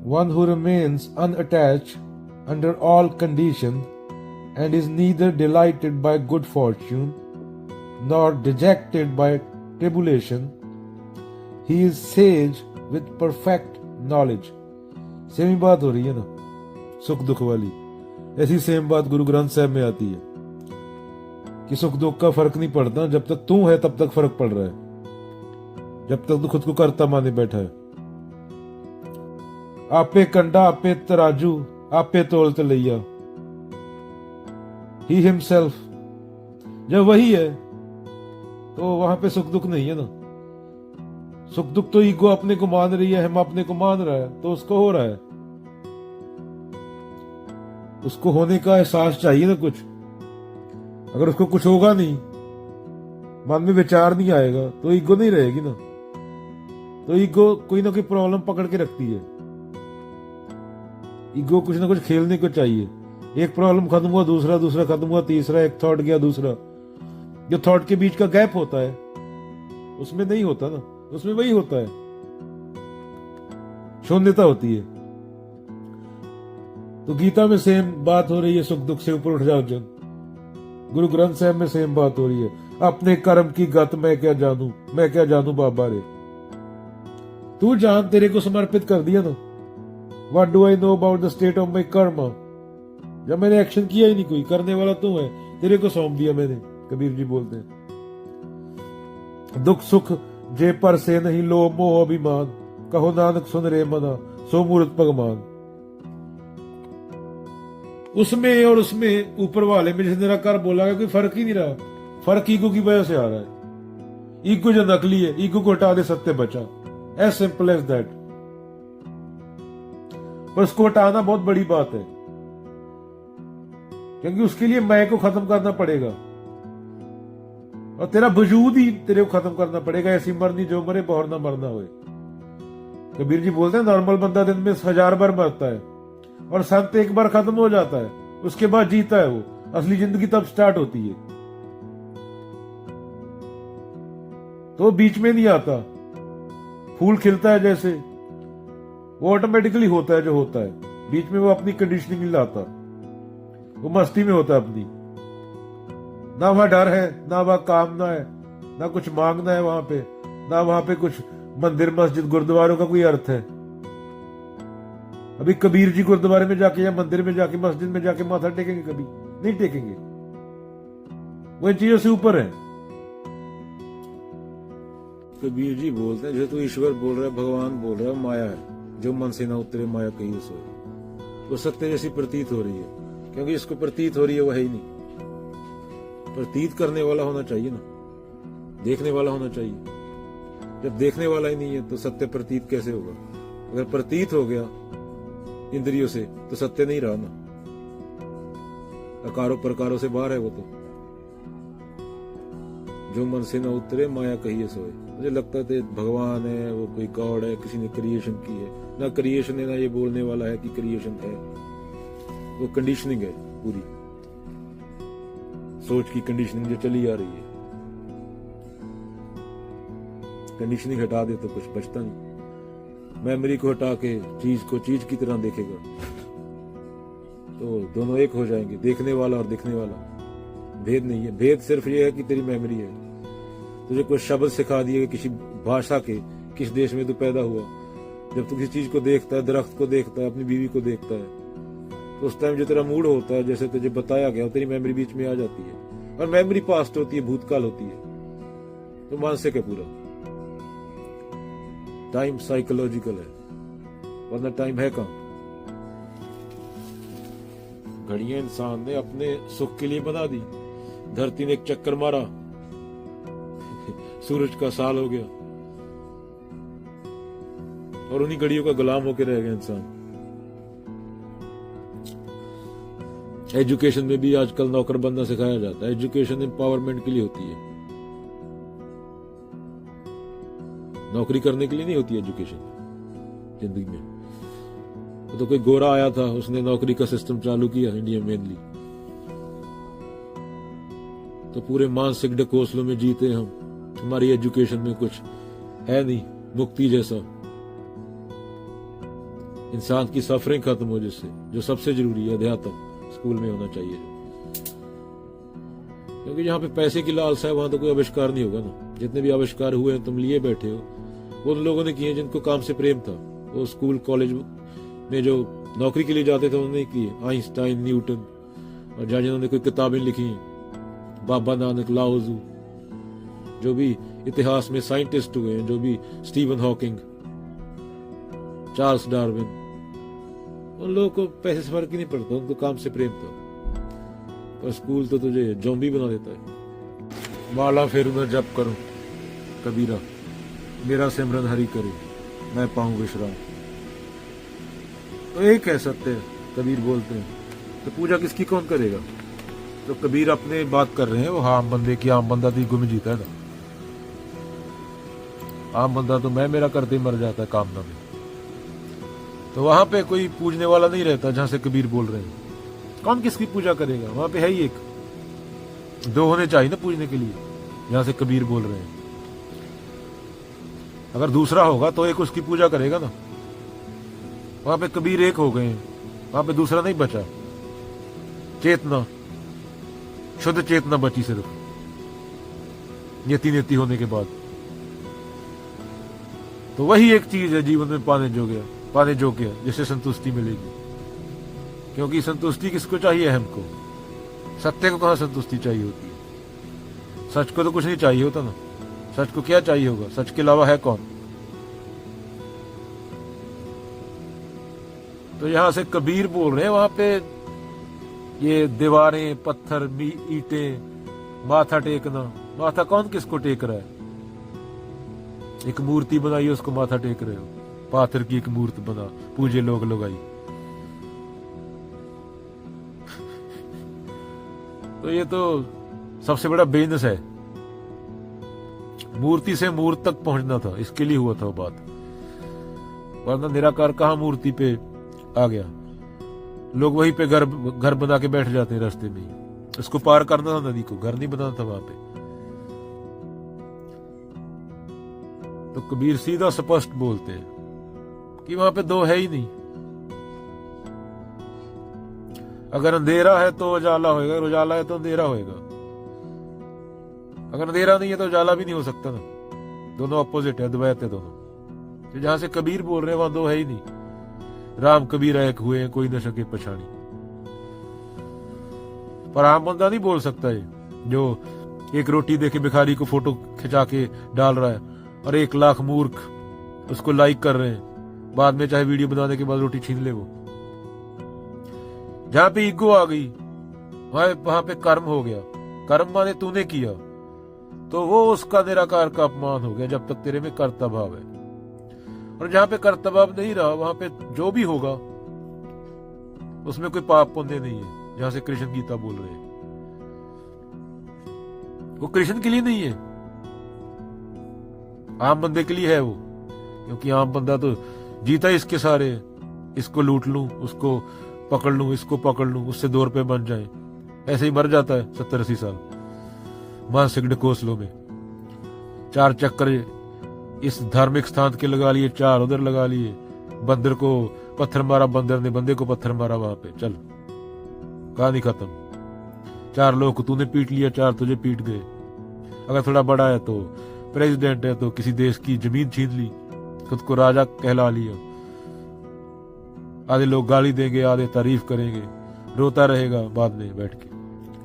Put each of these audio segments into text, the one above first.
one who remains unattached under all conditions and is neither delighted by good fortune nor dejected by tribulation. He is sage with perfect knowledge. Same ही बात हो रही है ना सुख दुख वाली। ऐसी सेम बात गुरु ग्रंथ साहब में आती है कि सुख दुख का फर्क नहीं पड़ता, जब तक तू है तब तक फर्क पड़ रहा है, जब तक तू खुद को करता माने बैठा है। आपे कंडा आपे तराजू आपे तोल तलैया, ही हिमसेल्फ। जब वही है तो वहां पे सुख दुख नहीं है ना। सुख दुख तो ईगो अपने को मान रही है, हम अपने को मान रहा है, तो उसको हो रहा है। उसको होने का एहसास चाहिए ना कुछ। अगर उसको कुछ होगा नहीं, मन में विचार नहीं आएगा, तो ईगो नहीं रहेगी ना। तो ईगो कोई ना कोई प्रॉब्लम पकड़ के रखती है। ईगो कुछ ना कुछ खेलने को चाहिए। एक प्रॉब्लम खत्म हुआ दूसरा, दूसरा खत्म हुआ तीसरा, एक थॉट गया दूसरा। जो थॉट के बीच का गैप होता है उसमें नहीं होता ना, उसमें वही होता है, शून्यता होती है। तो गीता में सेम बात हो रही है, सुख दुख से ऊपर उठ जाओ जन। गुरु ग्रंथ साहब में सेम बात हो रही है, अपने कर्म की गत मैं क्या जानू, मैं क्या जानू बाबा रे। तू जान, तेरे को समर्पित कर दिया ना। What do I know about the state of my karma? जब मैंने एक्शन किया ही नहीं, कोई करने वाला तू है, तेरे को सौंप दिया मैंने। कबीर जी बोलते हैं, दुख सुख जे पर से नहीं लो मोह अभिमान, कहो नानक सुन रे मना सो मूर्त भगवान। उसमें और उसमें ऊपर वाले में जिस निराकार बोला गया, कोई फर्क ही नहीं रहा। फर्क ईगो की वजह से आ रहा है। ईगो जो नकली है, ईगो को हटा दे सत्य बचा। As simple as that. पर उसको हटाना बहुत बड़ी बात है, क्योंकि उसके लिए मैं को खत्म करना पड़ेगा और तेरा वजूद ही तेरे को खत्म करना पड़ेगा। ऐसी मरनी जो मरे बहुर ना मरना होए। कबीर जी बोलते हैं, नॉर्मल बंदा दिन में 1000 बार मरता है और संत एक बार खत्म हो जाता है, उसके बाद जीता है वो। असली जिंदगी तब स्टार्ट होती है, तो बीच में नहीं आता। फूल खिलता है जैसे, वो ऑटोमेटिकली होता है जो होता है। बीच में वो अपनी कंडीशनिंग नहीं लाता, वो मस्ती में होता है अपनी। ना वहां डर है, ना वहां कामना है, ना कुछ मांगना है वहां पे, ना वहां पे कुछ मंदिर मस्जिद गुरुद्वारों का कोई अर्थ है। अभी कबीर जी गुरुद्वारे में जाके या मंदिर में जाके मस्जिद में जाके माथा टेकेंगे? कभी नहीं टेकेंगे। वो इन चीजों से ऊपर है। कबीर जी बोलते हैं, जो तू ईश्वर बोल रहा है, भगवान बोल रहा है, माया है। जो मन से ना उतरे माया कहीं सो। वो सत्य जैसी प्रतीत हो रही है, क्योंकि इसको प्रतीत हो रही है वो है ही नहीं। प्रतीत करने वाला होना चाहिए ना, देखने वाला होना चाहिए। जब देखने वाला ही नहीं है तो सत्य प्रतीत कैसे होगा? अगर प्रतीत हो गया इंद्रियों से तो सत्य नहीं रहा ना। अकारों प्रकारों से बाहर है वो तो। जो मन से न उतरे माया कहिए सोए। मुझे लगता है भगवान है, वो कोई गॉड है, किसी ने क्रिएशन की है। ना क्रिएशन है, ना ये बोलने वाला है कि क्रिएशन है। वो कंडीशनिंग है पूरी, सोच की कंडीशनिंग जो चली आ रही है। कंडीशनिंग हटा दे तो कुछ बचता नहीं। मेमोरी को हटा के चीज को चीज की तरह देखेगा तो दोनों एक हो जाएंगे। देखने वाला और दिखने वाला भेद नहीं है। भेद सिर्फ ये है कि तेरी मेमोरी है। तुझे कुछ शब्द सिखा दिए किसी भाषा के, किस देश में तू पैदा हुआ। जब तू किसी चीज को देखता है, दरख्त को देखता है, अपनी बीवी को देखता है, तो उस टाइम जो तेरा मूड होता है, जैसे तुझे बताया गया, तेरी मेमोरी बीच में आ जाती है। और मेमोरी पास्ट होती है, भूतकाल होती है, तो मानसिक है पूरा। टाइम साइकोलॉजिकल है, वरना टाइम है कहाँ। घड़ियां इंसान ने अपने सुख के लिए बना दी। धरती ने एक चक्कर मारा, सूरज का साल हो गया, और उन्हीं घड़ियों का गुलाम होकर रह गया इंसान। एजुकेशन में भी आजकल नौकर बनना सिखाया जाता है। एजुकेशन एम्पावरमेंट के लिए होती है, नौकरी करने के लिए नहीं होती एजुकेशन जिंदगी में। तो कोई गोरा आया था, उसने नौकरी का सिस्टम चालू किया इंडिया मेनली, तो पूरे मानसिक ढकोसलों में जीते हम। हमारी एजुकेशन में कुछ है नहीं मुक्ति जैसा। इंसान की सफरिंग खत्म हो, जिससे जो सबसे जरूरी है अध्यात्म स्कूल में होना चाहिए। क्योंकि जहाँ पे पैसे की लालसा है वहां तो कोई आविष्कार नहीं होगा ना। जितने भी आविष्कार हुए हैं तुम लिए बैठे हो, वो उन लोगों ने किए जिनको काम से प्रेम था। वो स्कूल कॉलेज में जो नौकरी के लिए जाते थे उन्होंने किए, आइंस्टाइन, न्यूटन, और जहाँ जिन्होंने कोई किताबें लिखी, बाबा नानक, लाओजू, जो भी इतिहास में साइंटिस्ट हुए हैं, जो भी स्टीवन हॉकिंग, चार्ल्स डार्विन, उन लोगों को पैसे से फर्क ही नहीं पड़ता, उनको काम से प्रेम था। पर स्कूल तो तुझे जोम्बी बना देता है। माला फेरू न जप करूं कबीरा, मेरा सिमरन हरि करे, मैं पाऊं विश्राम। तो एक है सत्य, कबीर बोलते हैं, तो पूजा किसकी कौन करेगा? तो कबीर अपने बात कर रहे हैं, वो आम बंदे की। आम बंदा तो गुम जीता है ना। आम बंदा तो मैं मेरा करते ही मर जाता है कामना में। तो वहां पे कोई पूजने वाला नहीं रहता जहां से कबीर बोल रहे हैं। कौन किसकी पूजा करेगा? वहां पे है ही एक, दो होने चाहिए ना पूजने के लिए, जहां से कबीर बोल रहे हैं। अगर दूसरा होगा तो एक उसकी पूजा करेगा ना। वहां पे कबीर एक हो गए, वहां पे दूसरा नहीं बचा। चेतना, शुद्ध चेतना बची सिर्फ नेति नेति होने के बाद। तो वही एक चीज है जीवन में पाने जोग्य, जिससे संतुष्टि मिलेगी। क्योंकि संतुष्टि किसको चाहिए? हमको। सत्य को कहां संतुष्टि चाहिए होती है? सच को तो कुछ नहीं चाहिए होता ना। सच को क्या चाहिए होगा? सच के अलावा है कौन? तो यहां से कबीर बोल रहे हैं, वहां पे ये दीवारें, पत्थर, ईंटें, माथा टेकना। माथा कौन किसको टेक रहा है? एक मूर्ति बनाई, उसको माथा टेक रहे हो। पाथर की एक मूर्ति बना, पूजे लोग लगाई। तो ये तो सबसे बड़ा बिजनेस है। मूर्ति से मूर्त तक पहुंचना था, इसके लिए हुआ था वो बात। वरना निराकार कहां मूर्ति पे आ गया? लोग वहीं पे घर बना के बैठ जाते हैं रास्ते में। इसको पार करना था नदी को, घर नहीं बनाना था वहां पे। तो कबीर सीधा स्पष्ट बोलते हैं कि वहां पे दो है ही नहीं। अगर अंधेरा है तो उजाला होएगा, अगर उजाला है तो अंधेरा होएगा। अगर अंधेरा नहीं है तो उजाला भी नहीं हो सकता ना। दोनों अपोजिट है, द्वैत है दोनों। तो जहां से कबीर बोल रहे हैं वहां दो है ही नहीं। राम कबीर एक हुए हैं, कोई न सके पछाड़ी। पर आम बंदा नहीं बोल सकता है, जो एक रोटी देके भिखारी को फोटो खिंचा के डाल रहा है और 1 लाख मूर्ख उसको लाइक कर रहे हैं। बाद में चाहे वीडियो बनाने के बाद रोटी छीन ले वो। जहां पे ईगो आ गई वहां पे कर्म हो गया। कर्म माने तूने किया, तो वो उसका निराकार का अपमान हो गया, जब तक तेरे में कर्ता भाव है। और जहां पे कर्ता भाव नहीं रहा, वहां पे जो भी होगा उसमें कोई पाप पुण्य नहीं है। जहां से कृष्ण गीता बोल रहे हैं, वो कृष्ण के लिए नहीं है, आम बंदे के लिए है वो। क्योंकि आम बंदा तो जीता इसके सारे, इसको लूट लूं, उसको पकड़ लूं, इसको पकड़ लूं, उससे 2 रुपए बन जाए, ऐसे ही मर जाता है 70-80 साल मानसिक ढकोसलों में। 4 चक्कर इस धार्मिक स्थान के लगा लिए, 4 उधर लगा लिए। बंदर को पत्थर मारा, बंदर ने बंदे को पत्थर मारा, वहां पे चल कहानी खत्म। 4 लोग को तूने पीट लिया, 4 तुझे पीट गए। अगर थोड़ा बड़ा है तो प्रेसिडेंट है तो किसी देश की जमीन छीन ली, खुद को राजा कहला लिया। आधे लोग गाली देंगे, आधे तारीफ करेंगे, रोता रहेगा बाद में बैठ के।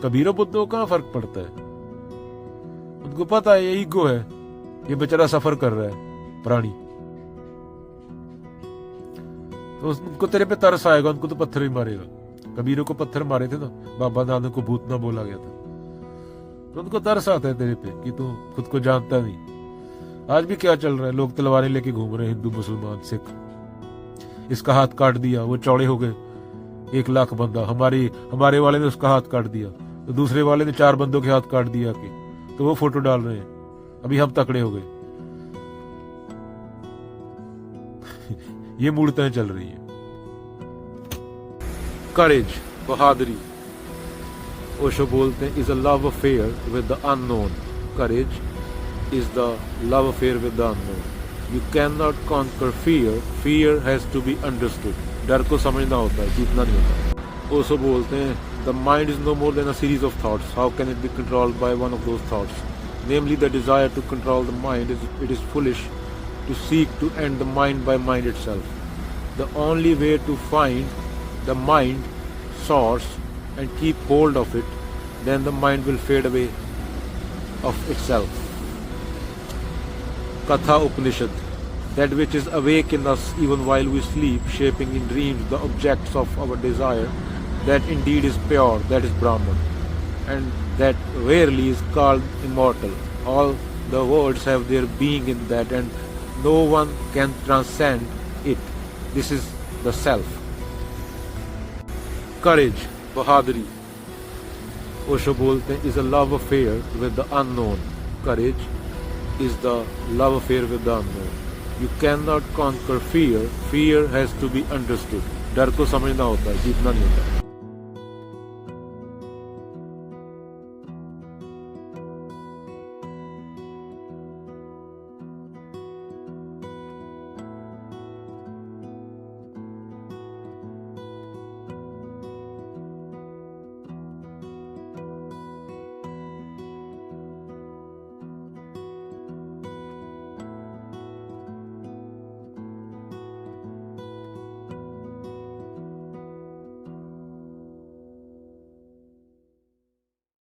कबीरों बुद्धों का फर्क पड़ता है? उनको पता है ये ईगो है, ये बेचारा सफर कर रहा है प्राणी। तो उनको तेरे पे तरस आएगा, उनको तो पत्थर ही मारेगा। कबीरों को पत्थर मारे थे ना, बाबा नानक को भूत ना बोला गया था। तो उनको तरस आता है तेरे पे कि तू खुद को जानता नहीं। आज भी क्या चल रहा है? लोग तलवारें लेके घूम रहे हैं, हिंदू, मुसलमान, सिख। इसका हाथ काट दिया, वो चौड़े हो गए, 1 लाख बंदा। हमारे वाले ने उसका हाथ काट दिया, तो दूसरे वाले ने 4 बंदों के हाथ काट दिया कि, तो वो फोटो डाल रहे हैं। अभी हम तकड़े हो गए। ये मूर्तें चल रही है। करेज, बहादुरी, ओशो बोलते हैं, is a love affair with the unknown. Courage is the love affair with the unknown. You cannot conquer fear. Fear has to be understood. डर को समझना होता है, जीतना नहीं होता। ओशो बोलते हैं, the mind is no more than a series of thoughts. How can it be controlled by one of those thoughts? Namely, the desire to control the mind. It is foolish to seek to end the mind by mind itself. The only way to find the mind source and keep hold of it, then the mind will fade away of itself. Katha Upanishad. That which is awake in us even while we sleep, shaping in dreams the objects of our desire, that indeed is pure, that is Brahman, and that rarely is called immortal. All the worlds have their being in that, and no one can transcend it. This is the self. Courage, Bahaduri, Osho बोलते हैं, is a love affair with the unknown. Courage is the love affair with the unknown. You cannot conquer fear. Fear has to be understood. डर को समझना होता है, जीतना नहीं होता है।